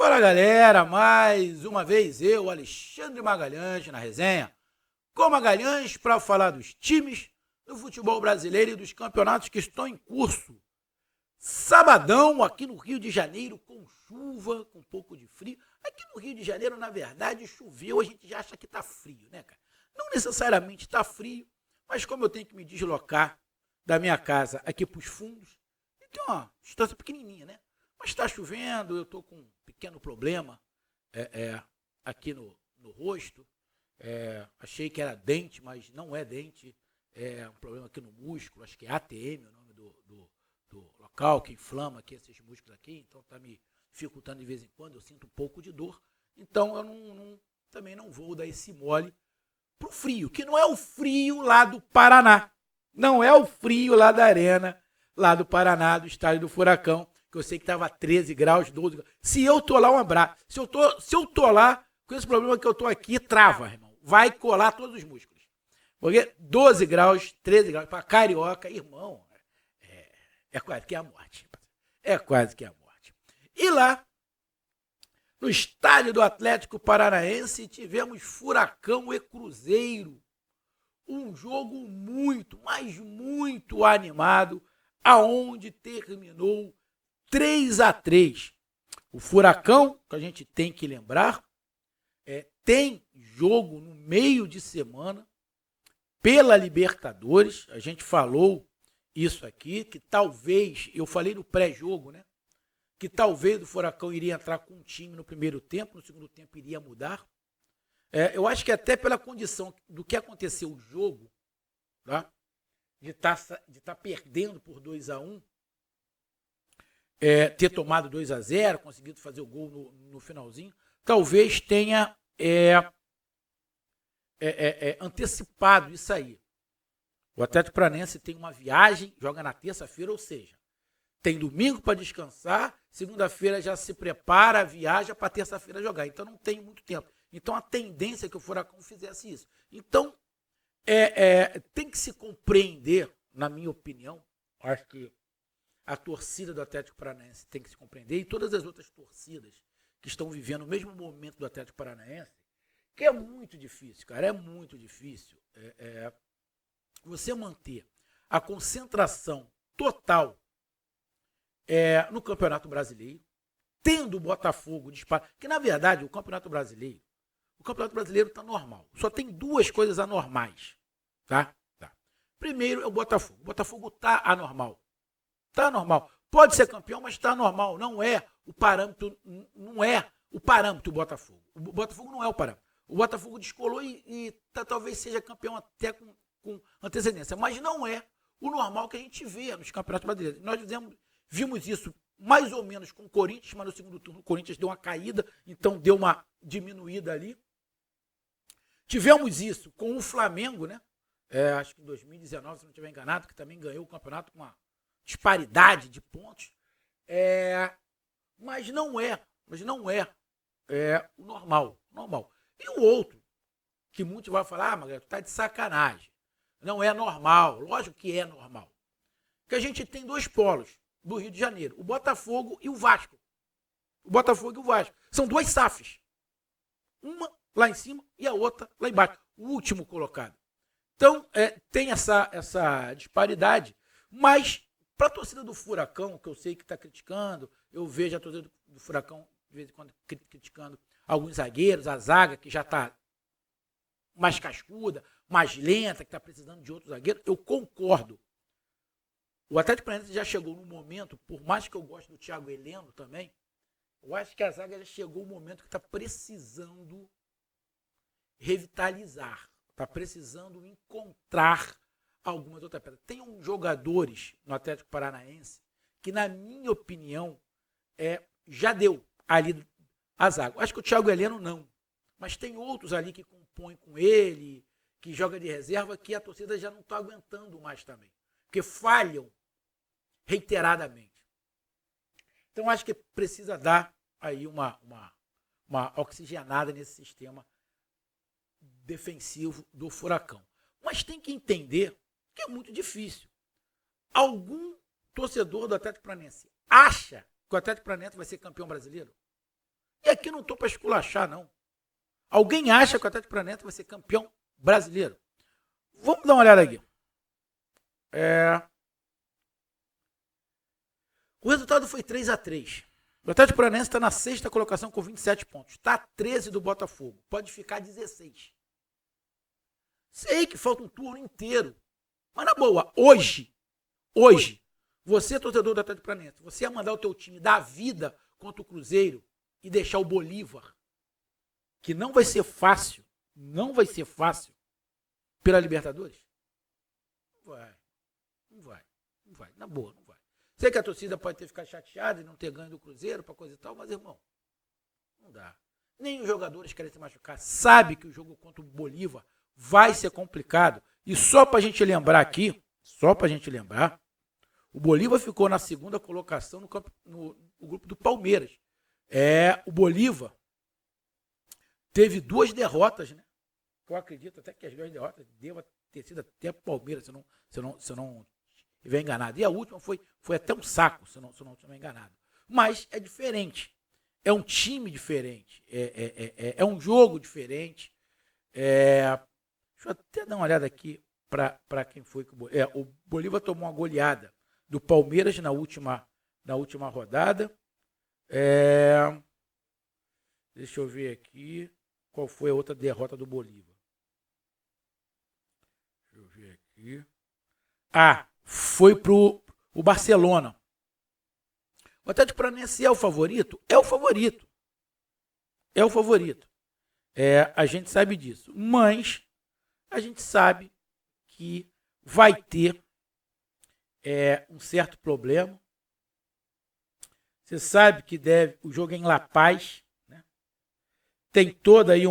Fala galera, mais uma vez eu, Alexandre Magalhães, na resenha, com Magalhães para falar dos times do futebol brasileiro e dos campeonatos que estão em curso. Sabadão aqui no Rio de Janeiro, com chuva, com um pouco de frio. Aqui no Rio de Janeiro, na verdade, choveu, a gente já acha que tá frio, né, cara? Não necessariamente tá frio, mas como eu tenho que me deslocar da minha casa aqui para os fundos, tem uma distância pequenininha, né? Mas está chovendo, eu estou com um pequeno problema aqui no rosto. Achei que era dente, mas não é dente. É um problema aqui no músculo, acho que é ATM, o nome do local que inflama aqui esses músculos aqui. Então está me dificultando de vez em quando, eu sinto um pouco de dor. Então eu também não vou dar esse mole pro frio, que não é o frio lá do Paraná. Não é o frio lá da arena, lá do Paraná, do estádio do Furacão, que eu sei que estava 13 graus, 12 graus. Se eu tô lá, um abraço. Se eu tô lá, com esse problema que eu tô aqui, trava, irmão. Vai colar todos os músculos. Porque 12 graus, 13 graus, para carioca, irmão, é quase que a morte. É quase que a morte. E lá, no estádio do Atlético Paranaense, tivemos Furacão e Cruzeiro. Um jogo muito, mas muito animado, aonde terminou 3-3. O Furacão, que a gente tem que lembrar, tem jogo no meio de semana pela Libertadores. A gente falou isso aqui, que talvez, eu falei no pré-jogo, né? Que talvez o Furacão iria entrar com um time no primeiro tempo, no segundo tempo iria mudar. Eu acho que até pela condição do que aconteceu o jogo, tá? de tá perdendo por 2-1, ter tomado 2-0, conseguido fazer o gol no finalzinho, talvez tenha antecipado isso aí. O Atlético Paranaense tem uma viagem, joga na terça-feira, ou seja, tem domingo para descansar, segunda-feira já se prepara, viaja para terça-feira jogar. Então não tem muito tempo. Então a tendência é que o Furacão fizesse isso. Então tem que se compreender, na minha opinião, acho que a torcida do Atlético Paranaense tem que se compreender, e todas as outras torcidas que estão vivendo o mesmo momento do Atlético Paranaense, que é muito difícil, cara, é muito difícil você manter a concentração total no Campeonato Brasileiro, tendo o Botafogo disparado, que na verdade o Campeonato Brasileiro está normal, só tem duas coisas anormais, tá? Primeiro é o Botafogo. O Botafogo está anormal. Está normal. Pode ser campeão, mas está normal. Não é o parâmetro o Botafogo. O Botafogo não é o parâmetro. O Botafogo descolou e talvez seja campeão até com antecedência. Mas não é o normal que a gente vê nos campeonatos brasileiros. Nós vimos isso mais ou menos com o Corinthians, mas no segundo turno o Corinthians deu uma caída, então deu uma diminuída ali. Tivemos isso com o Flamengo, né? Acho que em 2019, se não estiver enganado, que também ganhou o campeonato com uma disparidade de pontos, mas não é o normal. E o outro, que muitos vão falar, Magalhães, tu tá de sacanagem, não é normal, lógico que é normal, que a gente tem dois polos do Rio de Janeiro, o Botafogo e o Vasco. São duas SAFs, uma lá em cima e a outra lá embaixo, o último colocado. Então, tem essa disparidade, mas para a torcida do Furacão, que eu sei que está criticando, eu vejo a torcida do Furacão, de vez em quando, criticando alguns zagueiros, a zaga que já está mais cascuda, mais lenta, que está precisando de outro zagueiro, eu concordo. O Atlético Paranaense já chegou num momento, por mais que eu goste do Thiago Heleno também, eu acho que a zaga já chegou um momento que está precisando revitalizar. Está precisando encontrar algumas outras pedras. Tem uns jogadores no Atlético Paranaense que, na minha opinião, já deu ali a zaga. Acho que o Thiago Heleno não. Mas tem outros ali que compõem com ele, que joga de reserva, que a torcida já não está aguentando mais também. Porque falham reiteradamente. Então, acho que precisa dar aí uma oxigenada nesse sistema defensivo do Furacão. Mas tem que entender que é muito difícil. Algum torcedor do Atlético Paranaense acha que o Atlético Paranaense vai ser campeão brasileiro? E aqui não estou para esculachar, não. Alguém acha que o Atlético Paranaense vai ser campeão brasileiro? Vamos dar uma olhada aqui. O resultado foi 3-3. O Atlético Paranaense está na 6ª colocação com 27 pontos. Está a 13 do Botafogo. Pode ficar 16. Sei que falta um turno inteiro. Mas na boa, hoje, você, torcedor do Atlético Paranaense, você ia mandar o teu time dar vida contra o Cruzeiro e deixar o Bolívar, que não vai ser fácil, pela Libertadores? Não vai. Na boa, não vai. Sei que a torcida pode ter ficado chateada e não ter ganho do Cruzeiro para coisa e tal, mas, irmão, não dá. Nem os jogadores querem se machucar. Sabe que o jogo contra o Bolívar vai ser complicado. E só para a gente lembrar aqui, o Bolívar ficou na 2ª colocação no grupo do Palmeiras. O Bolívar teve 2 derrotas, né? Eu acredito até que as 2 derrotas devam ter sido até o Palmeiras, se eu não estiver enganado. E a última foi até um saco, se eu não estiver enganado. Mas é diferente. É um time diferente. É um jogo diferente. Deixa eu até dar uma olhada aqui para quem foi que o Bolívar tomou uma goleada do Palmeiras na última rodada. Deixa eu ver aqui qual foi a outra derrota do Bolívar. Deixa eu ver aqui. Foi pro o Barcelona. O Atlético Paranaense é o favorito? É o favorito. A gente sabe disso. Mas a gente sabe que vai ter um certo problema. Você sabe que o jogo é em La Paz, né? Tem toda aí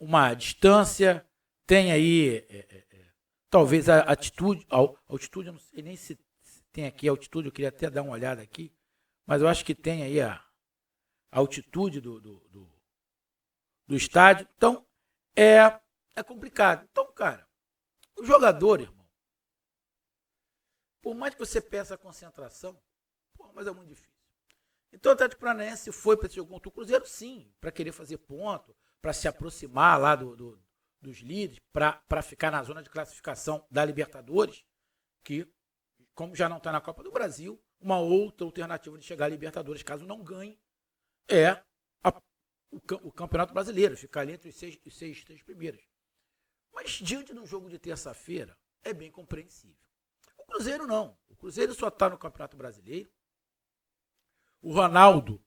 uma distância, tem aí talvez a altitude, eu não sei nem se tem aqui a altitude, eu queria até dar uma olhada aqui, mas eu acho que tem aí a altitude do estádio. Então, é complicado. Então, cara, o jogador, irmão, por mais que você peça a concentração, mas é muito difícil. Então, o Atlético Paranaense foi para esse jogo contra o Cruzeiro, sim, para querer fazer ponto, para se aproximar lá dos líderes, para ficar na zona de classificação da Libertadores, que, como já não está na Copa do Brasil, uma outra alternativa de chegar à Libertadores, caso não ganhe, o Campeonato Brasileiro, ficar ali entre os seis primeiros. Mas diante do jogo de terça-feira, é bem compreensível. O Cruzeiro não. O Cruzeiro só está no Campeonato Brasileiro. O Ronaldo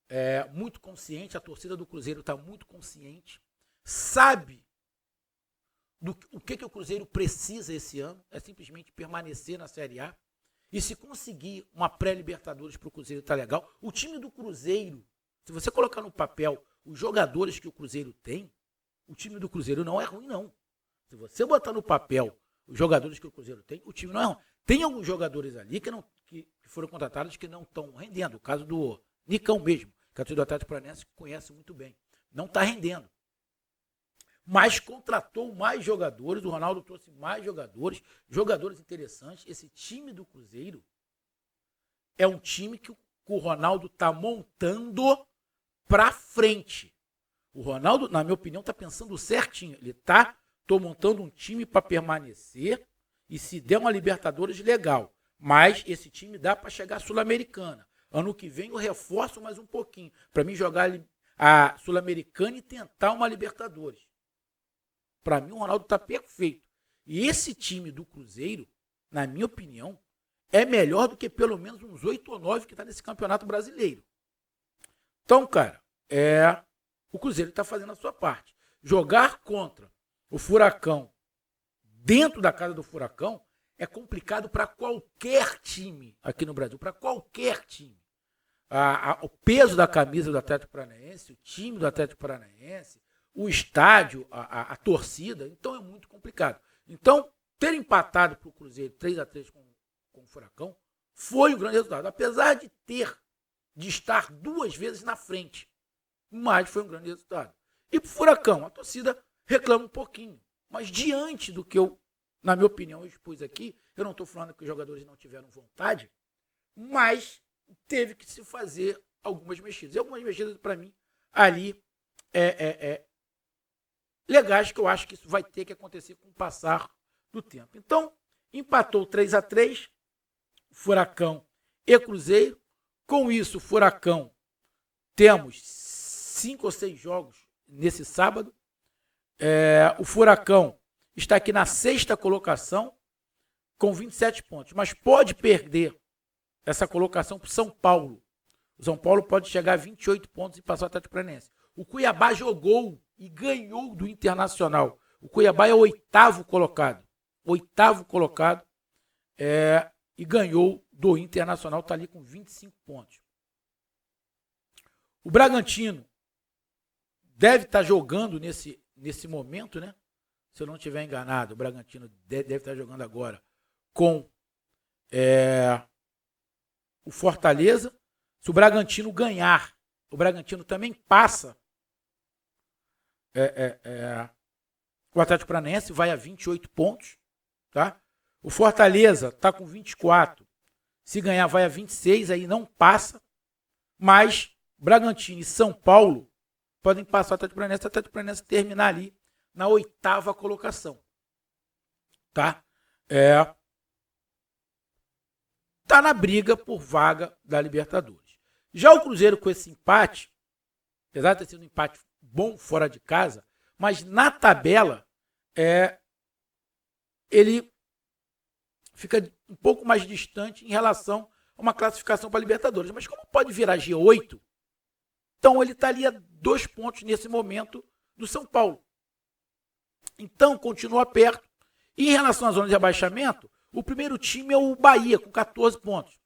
é muito consciente, a torcida do Cruzeiro está muito consciente, sabe o que o Cruzeiro precisa esse ano, é simplesmente permanecer na Série A. E se conseguir uma pré-Libertadores para o Cruzeiro, tá legal. O time do Cruzeiro, se você colocar no papel os jogadores que o Cruzeiro tem, o time do Cruzeiro não é ruim, não. Se você botar no papel os jogadores que o Cruzeiro tem, o time não é ruim. Tem alguns jogadores ali que foram contratados que não estão rendendo. O caso do Nicão mesmo, que é o time do Atlético Paranaense, que conhece muito bem. Não está rendendo. Mas contratou mais jogadores, o Ronaldo trouxe mais jogadores interessantes. Esse time do Cruzeiro é um time que o Ronaldo está montando para frente. O Ronaldo, na minha opinião, está pensando certinho. Ele estou montando um time para permanecer e se der uma Libertadores, legal. Mas esse time dá para chegar à Sul-Americana. Ano que vem eu reforço mais um pouquinho, para mim jogar a Sul-Americana e tentar uma Libertadores. Para mim o Ronaldo está perfeito. E esse time do Cruzeiro, na minha opinião, é melhor do que pelo menos uns 8 ou 9 que está nesse Campeonato Brasileiro. Então, cara, o Cruzeiro está fazendo a sua parte. Jogar contra o Furacão dentro da casa do Furacão é complicado para qualquer time aqui no Brasil, para qualquer time. O peso da camisa do Atlético Paranaense, o time do Atlético Paranaense, o estádio, a torcida, então é muito complicado. Então, ter empatado para o Cruzeiro 3-3 com o Furacão foi um grande resultado, apesar de estar 2 vezes na frente, mas foi um grande resultado. E para o Furacão, a torcida reclama um pouquinho, mas diante do que eu na minha opinião, eu expus aqui, eu não estou falando que os jogadores não tiveram vontade, mas teve que se fazer algumas mexidas. E algumas mexidas, para mim, ali, legais, que eu acho que isso vai ter que acontecer com o passar do tempo. Então, empatou 3-3, Furacão e Cruzeiro. Com isso, Furacão, temos 5 ou 6 jogos nesse sábado. O Furacão está aqui na 6ª colocação, com 27 pontos, mas pode perder essa colocação para o São Paulo. O São Paulo pode chegar a 28 pontos e passar o Atlético Paranaense. O Cuiabá jogou e ganhou do Internacional. O Cuiabá é o 8º colocado. E ganhou do Internacional, está ali com 25 pontos. O Bragantino deve estar jogando nesse momento, né? Se eu não estiver enganado, o Bragantino deve estar jogando agora com o Fortaleza. Se o Bragantino ganhar, o Bragantino também passa o Atlético Paranaense, vai a 28 pontos, tá? O Fortaleza está com 24. Se ganhar, vai a 26, aí não passa. Mas Bragantino e São Paulo podem passar o Atlético Paranaense. O Atlético Paranaense terminar ali na 8ª colocação. Tá? Tá na briga por vaga da Libertadores. Já o Cruzeiro, com esse empate, apesar de ter sido um empate bom fora de casa, mas na tabela ele fica um pouco mais distante em relação a uma classificação para a Libertadores. Mas como pode virar G8, então ele está ali a 2 pontos nesse momento do São Paulo. Então continua perto. E em relação à zona de rebaixamento, o primeiro time é o Bahia, com 14 pontos.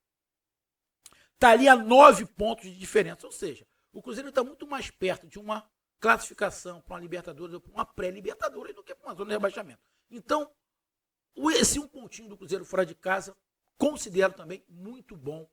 Está ali a 9 pontos de diferença. Ou seja, o Cruzeiro está muito mais perto de uma classificação para uma Libertadores ou para uma pré-Libertadores do que para uma zona de rebaixamento. Então, esse um pontinho do Cruzeiro fora de casa, considero também muito bom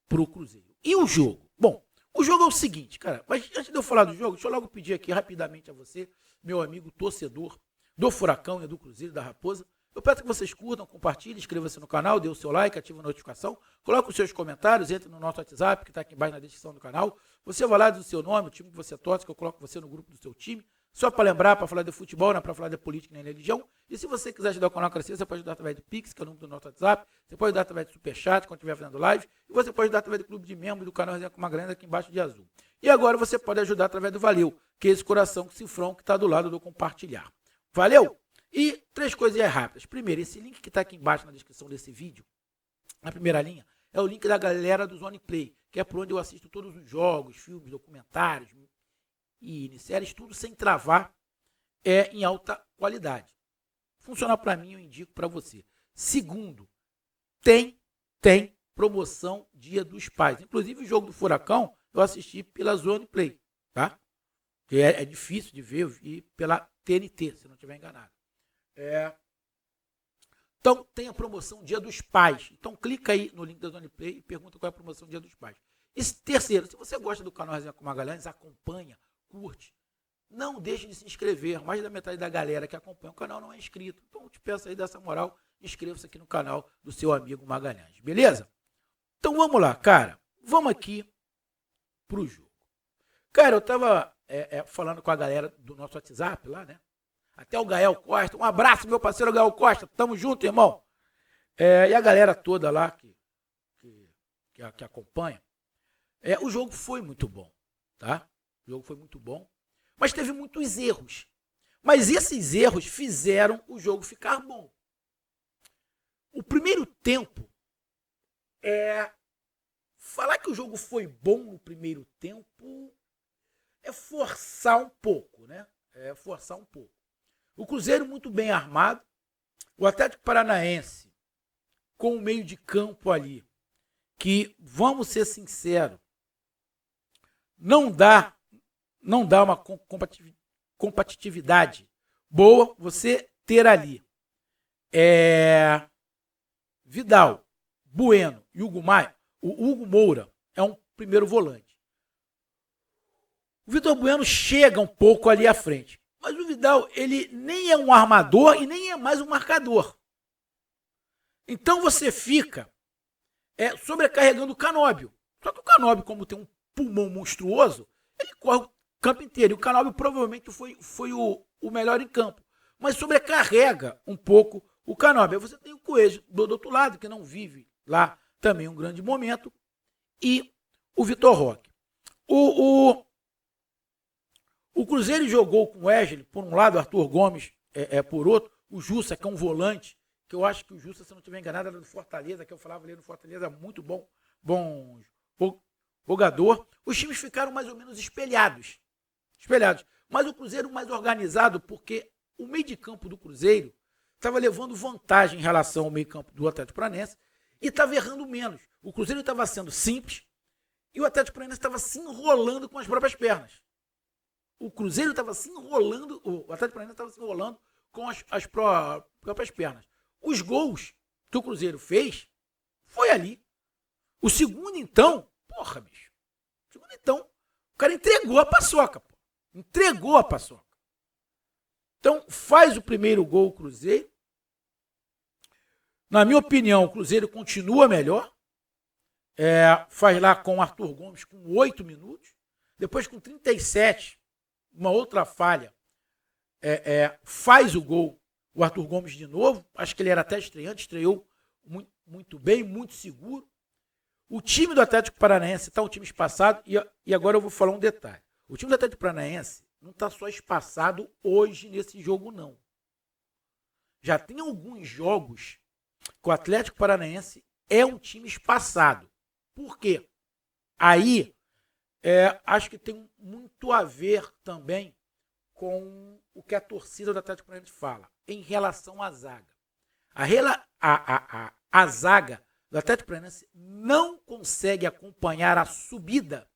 para o Cruzeiro. E o jogo? Bom, o jogo é o seguinte, cara, mas antes de eu falar do jogo, deixa eu logo pedir aqui rapidamente a você, meu amigo torcedor do Furacão e do Cruzeiro, da Raposa, eu peço que vocês curtam, compartilhem, inscrevam-se no canal, dê o seu like, ative a notificação, coloque os seus comentários, entre no nosso WhatsApp, que está aqui embaixo na descrição do canal. Você vai lá, diz o seu nome, o time que você torce, que eu coloco você no grupo do seu time. Só para lembrar, para falar de futebol, não é para falar de política nem de religião. E se você quiser ajudar o canal a crescer, você pode ajudar através do Pix, que é o número do nosso WhatsApp. Você pode ajudar através do Superchat, quando estiver fazendo live. E você pode ajudar através do clube de membros do canal Resenha com Magalhães, aqui embaixo de azul. E agora você pode ajudar através do Valeu, que é esse coração cifrão que está do lado do compartilhar. Valeu? E 3 coisinhas rápidas. Primeiro, esse link que está aqui embaixo na descrição desse vídeo, na primeira linha, é o link da galera do Zone Play, que é por onde eu assisto todos os jogos, filmes, documentários e séries, tudo sem travar, em alta qualidade. Funciona para mim, eu indico para você. Segundo, tem promoção Dia dos Pais. Inclusive o jogo do Furacão eu assisti pela Zone Play, tá? Que é difícil de ver, eu vi pela TNT, se não estiver enganado. Então tem a promoção Dia dos Pais. Então clica aí no link da Zone Play e pergunta qual é a promoção Dia dos Pais. E terceiro, se você gosta do canal Resenha com Magalhães, acompanha, curte. Não deixe de se inscrever. Mais da metade da galera que acompanha o canal não é inscrito. Então eu te peço aí dessa moral, inscreva-se aqui no canal do seu amigo Magalhães. Beleza? Então vamos lá, cara. Vamos aqui pro jogo. Cara, eu tava falando com a galera do nosso WhatsApp lá, né? Até o Gael Costa. Um abraço, meu parceiro Gael Costa. Tamo junto, irmão. E a galera toda lá que acompanha. O jogo foi muito bom, tá? O jogo foi muito bom. Mas teve muitos erros. Mas esses erros fizeram o jogo ficar bom. O primeiro tempo, falar que o jogo foi bom no primeiro tempo é forçar um pouco, né? Forçar um pouco. O Cruzeiro muito bem armado. O Atlético Paranaense com o meio de campo ali, que, vamos ser sinceros, não dá uma competitividade boa você ter ali Vidal, Bueno e Hugo Moura é um primeiro volante. O Vitor Bueno chega um pouco ali à frente. Mas o Vidal, ele nem é um armador e nem é mais um marcador. Então você fica sobrecarregando o Canóbio. Só que o Canóbio, como tem um pulmão monstruoso, ele corre o campo inteiro. E o Canóbio provavelmente foi o melhor em campo. Mas sobrecarrega um pouco o Canóbio. Aí você tem o Coelho do outro lado, que não vive lá também um grande momento. E o Vitor Roque. O Cruzeiro jogou com o Wesley, por um lado, o Arthur Gomes por outro. O Jussa, que é um volante, que eu acho que o Jussa, se eu não estiver enganado, era do Fortaleza, que eu falava ali no Fortaleza, muito bom jogador. Os times ficaram mais ou menos espelhados. Mas o Cruzeiro mais organizado, porque o meio de campo do Cruzeiro estava levando vantagem em relação ao meio de campo do Atlético Paranaense e estava errando menos. O Cruzeiro estava sendo simples e o Atlético Paranaense estava se enrolando com as próprias pernas. O Cruzeiro estava se enrolando, o Atlético Paranaense estava se enrolando com as próprias pernas. Os gols que o Cruzeiro fez foi ali. O segundo, então, porra, bicho. O segundo, então, o cara entregou a paçoca, pô. Entregou a paçoca. Então, faz o primeiro gol o Cruzeiro. Na minha opinião, o Cruzeiro continua melhor. Faz lá com o Arthur Gomes com 8 minutos. Depois, com 37, uma outra falha, faz o gol o Arthur Gomes de novo. Acho que ele era até estreante, estreou muito bem, muito seguro. O time do Atlético Paranaense está um time espaçado, e agora eu vou falar um detalhe. O time do Atlético Paranaense não está só espaçado hoje nesse jogo, não. Já tem alguns jogos que o Atlético Paranaense é um time espaçado. Por quê? Aí, acho que tem muito a ver também com o que a torcida do Atlético Paranaense fala em relação à zaga. A zaga do Atlético Paranaense não consegue acompanhar a subida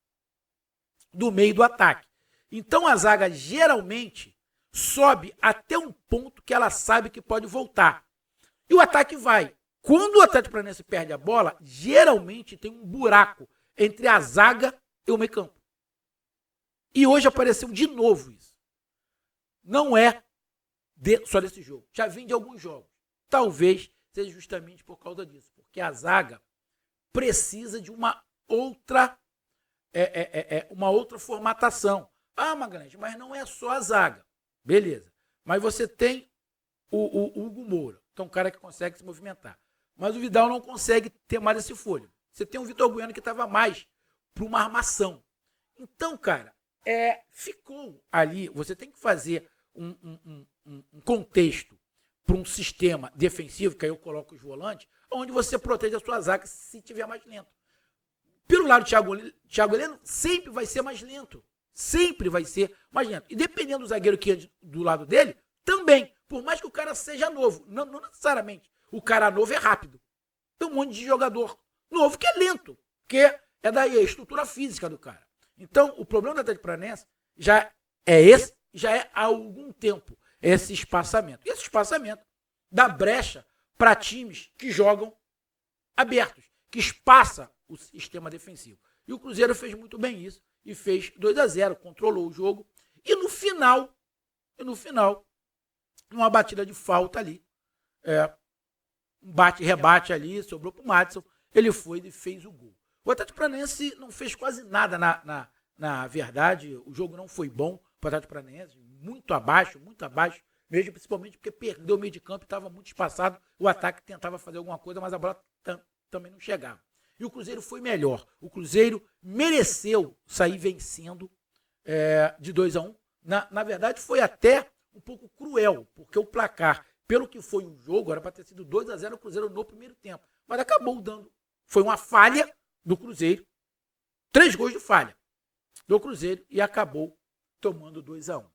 do meio do ataque. Então a zaga geralmente sobe até um ponto que ela sabe que pode voltar. E o ataque vai. Quando o Atlético Paranaense perde a bola, geralmente tem um buraco entre a zaga e o meio-campo. E hoje apareceu de novo isso. Não é só desse jogo. Já vem de alguns jogos. Talvez seja justamente por causa disso. Porque a zaga precisa de uma outra formatação. Ah, Magalhães, mas não é só a zaga. Beleza. Mas você tem o Hugo Moura, que é um cara que consegue se movimentar. Mas o Vidal não consegue ter mais esse fôlego. Você tem o Vitor Bueno que estava mais para uma armação. Então, cara, ficou ali. Você tem que fazer um contexto para um sistema defensivo, que aí eu coloco os volantes, onde você protege a sua zaga se tiver mais lento. Pelo lado do Thiago Heleno, sempre vai ser mais lento. Sempre vai ser mais lento. E dependendo do zagueiro que é do lado dele, também. Por mais que o cara seja novo. Não necessariamente. O cara novo é rápido. Tem um monte de jogador novo que é lento. Que é da estrutura física do cara. Então, o problema do Atlético Paranaense já é há algum tempo. Esse espaçamento. E esse espaçamento dá brecha para times que jogam abertos. Que espaça o sistema defensivo. E o Cruzeiro fez muito bem isso. E fez 2-0, controlou o jogo. E no final, numa batida de falta ali, um bate-rebate ali, sobrou pro Madison, ele foi e fez o gol. O Atlético Paranaense não fez quase nada na verdade, o jogo não foi bom para o Atlético Paranaense, muito abaixo, mesmo principalmente porque perdeu o meio de campo e estava muito espaçado, o ataque tentava fazer alguma coisa, mas a bola também não chegava. E o Cruzeiro foi melhor. O Cruzeiro mereceu sair vencendo de 2-1. Na verdade, foi até um pouco cruel, porque o placar, pelo que foi o jogo, era para ter sido 2-0 o Cruzeiro no primeiro tempo. Mas acabou dando. Foi uma falha do Cruzeiro. 3 gols de falha do Cruzeiro e acabou tomando 2-1.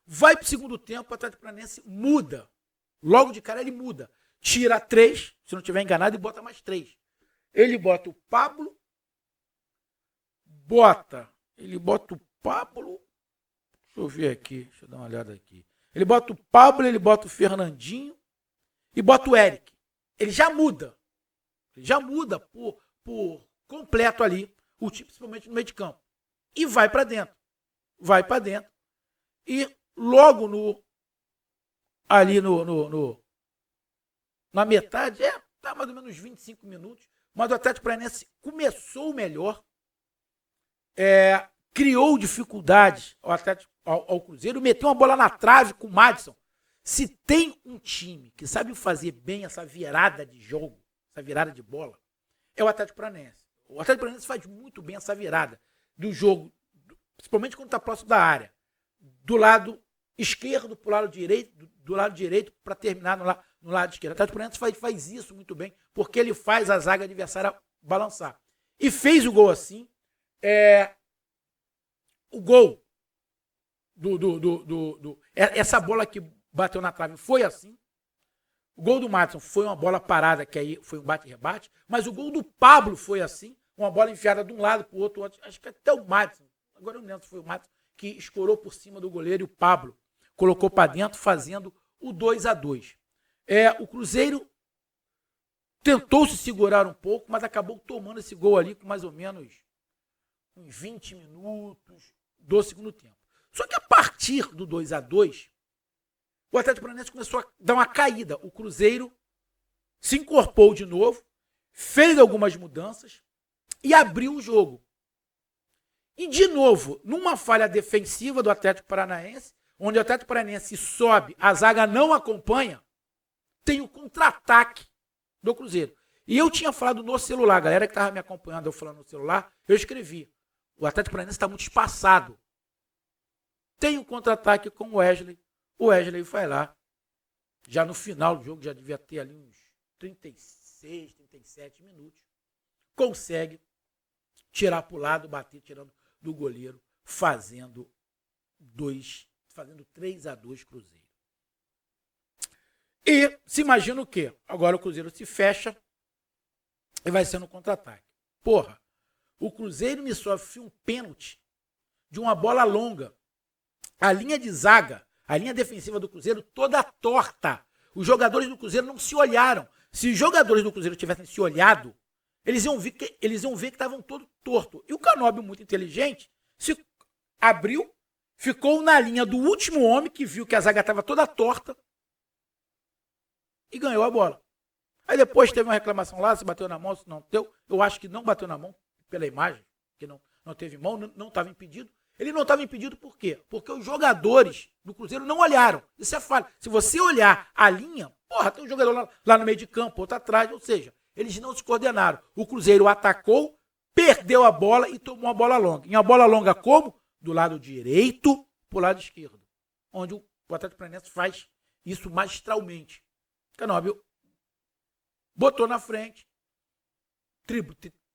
Vai para o segundo tempo, o Atlético Paranaense muda. Logo de cara ele muda. Tira 3, se não estiver enganado, e bota mais 3. Ele bota o Pablo, deixa eu ver aqui, deixa eu dar uma olhada aqui. Ele bota o Pablo, ele bota o Fernandinho e bota o Eric. Ele já muda por completo ali, o time principalmente no meio de campo. E vai para dentro. E logo ali no na metade, tá mais ou menos 25 minutos, mas o Atlético Paranaense começou melhor, criou dificuldades ao Cruzeiro, meteu uma bola na trave com o Madison. Se tem um time que sabe fazer bem essa virada de jogo, essa virada de bola, é o Atlético Paranaense. O Atlético Paranaense faz muito bem essa virada do jogo, principalmente quando está próximo da área, do lado esquerdo para o lado direito, do lado direito para terminar no lado esquerdo. O Atlético Paranaense faz isso muito bem, porque ele faz a zaga adversária balançar. E fez o gol assim. O gol essa bola que bateu na trave foi assim. O gol do Madison foi uma bola parada, que aí foi um bate-rebate, mas o gol do Pablo foi assim, uma bola enfiada de um lado para o outro, acho que até o Madison, agora eu não lembro se foi o Madison, que escorou por cima do goleiro e o Pablo colocou para dentro, fazendo o 2-2. O Cruzeiro tentou se segurar um pouco, mas acabou tomando esse gol ali com mais ou menos uns 20 minutos do segundo tempo. Só que a partir do 2-2, o Atlético Paranaense começou a dar uma caída. O Cruzeiro se incorporou de novo, fez algumas mudanças e abriu o jogo. E, de novo, numa falha defensiva do Atlético Paranaense, onde o Atlético Paranaense sobe, a zaga não acompanha, tem o contra-ataque do Cruzeiro. E eu tinha falado no celular, a galera que estava me acompanhando, eu falando no celular, eu escrevi. O Atlético Paranaense está muito espaçado. Tem um contra-ataque com o Wesley. O Wesley vai lá. Já no final do jogo, já devia ter ali uns 36, 37 minutos. Consegue tirar para o lado, bater, tirando do goleiro, fazendo 3-2 Cruzeiro. E se imagina o quê? Agora o Cruzeiro se fecha e vai ser no contra-ataque. Porra, o Cruzeiro me sofre um pênalti de uma bola longa. A linha de zaga, a linha defensiva do Cruzeiro toda torta. Os jogadores do Cruzeiro não se olharam. Se os jogadores do Cruzeiro tivessem se olhado, eles iam ver que estavam todos tortos. E o Canóbio, muito inteligente, se abriu, ficou na linha do último homem, que viu que a zaga estava toda torta, e ganhou a bola. Aí depois teve uma reclamação lá, se bateu na mão, se não deu. Eu acho que não bateu na mão, pela imagem, que não teve mão, não estava impedido. Ele não estava impedido por quê? Porque os jogadores do Cruzeiro não olharam. Isso é falha. Se você olhar a linha, porra, tem um jogador lá no meio de campo, outro atrás, ou seja, eles não se coordenaram. O Cruzeiro atacou, perdeu a bola e tomou uma bola longa. E uma bola longa como? Do lado direito para o lado esquerdo. Onde o Atlético Paranaense faz isso magistralmente. Canóbio botou na frente,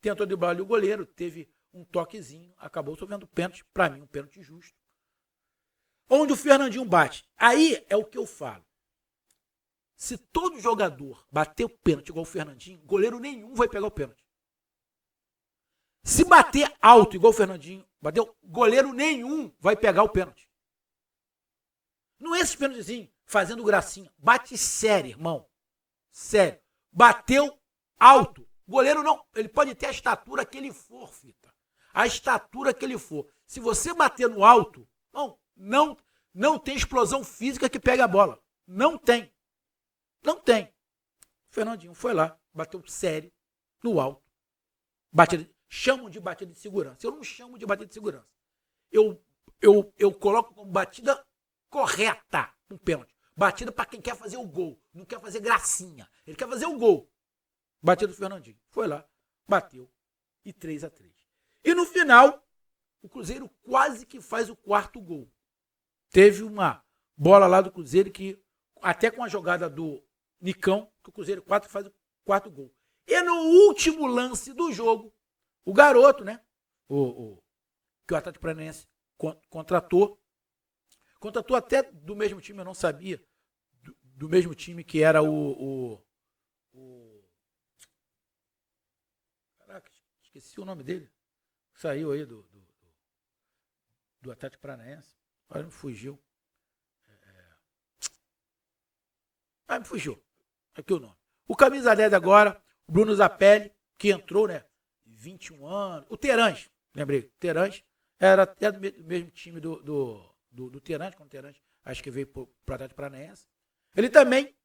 tentou driblar ali o goleiro, teve um toquezinho, acabou sofrendo pênalti, para mim um pênalti justo. Onde o Fernandinho bate. Aí é o que eu falo. Se todo jogador bater o pênalti igual o Fernandinho, goleiro nenhum vai pegar o pênalti. Se bater alto igual o Fernandinho, goleiro nenhum vai pegar o pênalti. Não é esse pênaltizinho fazendo gracinha. Bate sério, irmão. Sério. Bateu alto. Goleiro não. Ele pode ter a estatura que ele for, fita. A estatura que ele for. Se você bater no alto, não tem explosão física que pega a bola. Não tem. Não tem. O Fernandinho foi lá, bateu sério, no alto. Chamam de batida de segurança. Eu não chamo de batida de segurança. Eu coloco como batida correta um pênalti. Batida para quem quer fazer o gol. Não quer fazer gracinha. Ele quer fazer o gol. Batida do Fernandinho. Foi lá, bateu. E 3-3. E no final, o Cruzeiro quase que faz o quarto gol. Teve uma bola lá do Cruzeiro que, até com a jogada do Nicão, que o Cruzeiro quase faz o quarto gol. E no último lance do jogo, o garoto, né? Que o Atlético Paranaense contratou até do mesmo time, eu não sabia, do mesmo time que era Caraca, esqueci o nome dele. Saiu aí do Atlético Paranaense. Agora me fugiu. Me fugiu. Aqui o nome. O camisa 10 agora, o Bruno Zapelli, que entrou, né? 21 anos. O Terãs, lembrei. O Terãs era até do mesmo time do Terãs, quando o Terãs acho que veio para o Atlético Paranaense. Ele também,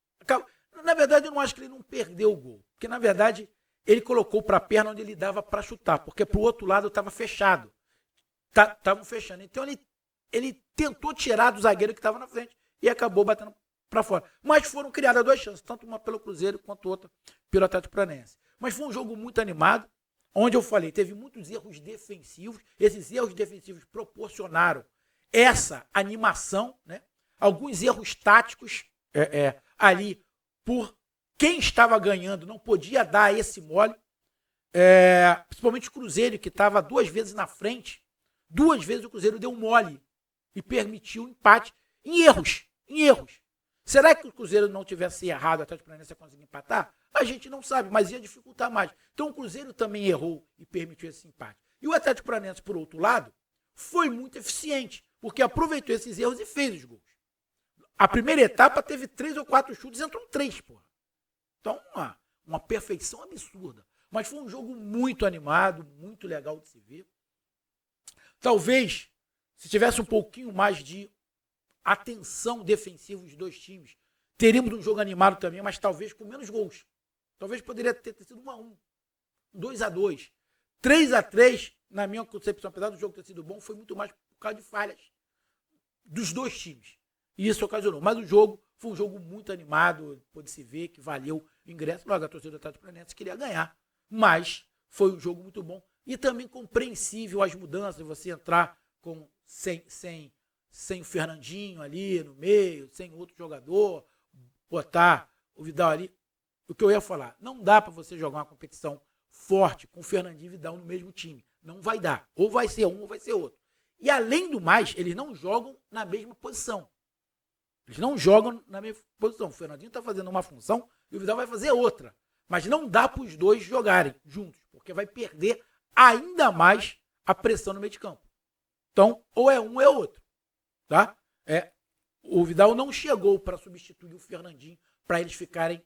Na verdade, eu não acho que ele não perdeu o gol. Porque, na verdade, ele colocou para a perna onde ele dava para chutar. Porque para o outro lado estava fechado. Estavam fechando. Então, ele tentou tirar do zagueiro que estava na frente e acabou batendo para fora. Mas foram criadas duas chances, tanto uma pelo Cruzeiro quanto outra pelo Atlético Paranaense. Mas foi um jogo muito animado, onde eu falei, teve muitos erros defensivos. Esses erros defensivos proporcionaram essa animação, né? Alguns erros táticos ali por quem estava ganhando não podia dar esse mole. Principalmente o Cruzeiro, que estava 2 vezes na frente. 2 vezes o Cruzeiro deu mole e permitiu o empate em erros. Será que o Cruzeiro não tivesse errado até o Atlético ia conseguir empatar? A gente não sabe, mas ia dificultar mais. Então o Cruzeiro também errou e permitiu esse empate. E o Atlético Paranaense, por outro lado, foi muito eficiente, porque aproveitou esses erros e fez os gols. A primeira etapa teve 3 ou 4 chutes, entrou 3, porra. Então, uma perfeição absurda. Mas foi um jogo muito animado, muito legal de se ver. Talvez, se tivesse um pouquinho mais de atenção defensiva dos dois times, teríamos um jogo animado também, mas talvez com menos gols. Talvez poderia ter sido 1-1, 2-2, 3-3, na minha concepção, apesar do jogo ter sido bom, foi muito mais por causa de falhas dos dois times. E isso ocasionou. Mas o jogo foi um jogo muito animado, pôde se ver que valeu o ingresso. Logo, a torcida do Atlético Paranaense queria ganhar, mas foi um jogo muito bom. E também compreensível as mudanças, você entrar sem o Fernandinho ali no meio, sem outro jogador, botar o Vidal ali. O que eu ia falar, não dá para você jogar uma competição forte com o Fernandinho e Vidal no mesmo time. Não vai dar. Ou vai ser um ou vai ser outro. E além do mais, eles não jogam na mesma posição. Eles não jogam na mesma posição. O Fernandinho está fazendo uma função e o Vidal vai fazer outra. Mas não dá para os dois jogarem juntos, porque vai perder ainda mais a pressão no meio de campo. Então, ou é um ou é outro. Tá? O Vidal não chegou para substituir o Fernandinho para eles ficarem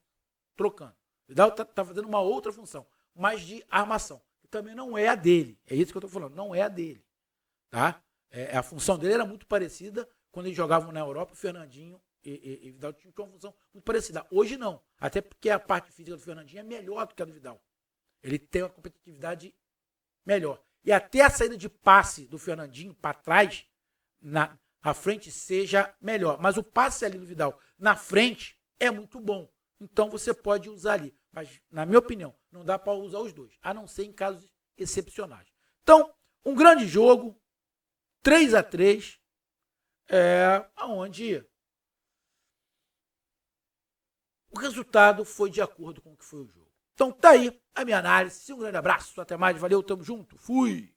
trocando. O Vidal está fazendo uma outra função, mas de armação. Que também não é a dele. É isso que eu estou falando. Não é a dele. Tá? A função dele era muito parecida quando eles jogavam na Europa. O Fernandinho e Vidal tinham uma função muito parecida. Hoje não. Até porque a parte física do Fernandinho é melhor do que a do Vidal. Ele tem uma competitividade melhor. E até a saída de passe do Fernandinho para trás, na frente, seja melhor. Mas o passe ali do Vidal na frente é muito bom. Então você pode usar ali. Mas, na minha opinião, não dá para usar os dois, a não ser em casos excepcionais. Então, um grande jogo, 3-3, onde o resultado foi de acordo com o que foi o jogo. Então tá aí a minha análise. Um grande abraço, até mais, valeu, tamo junto, fui!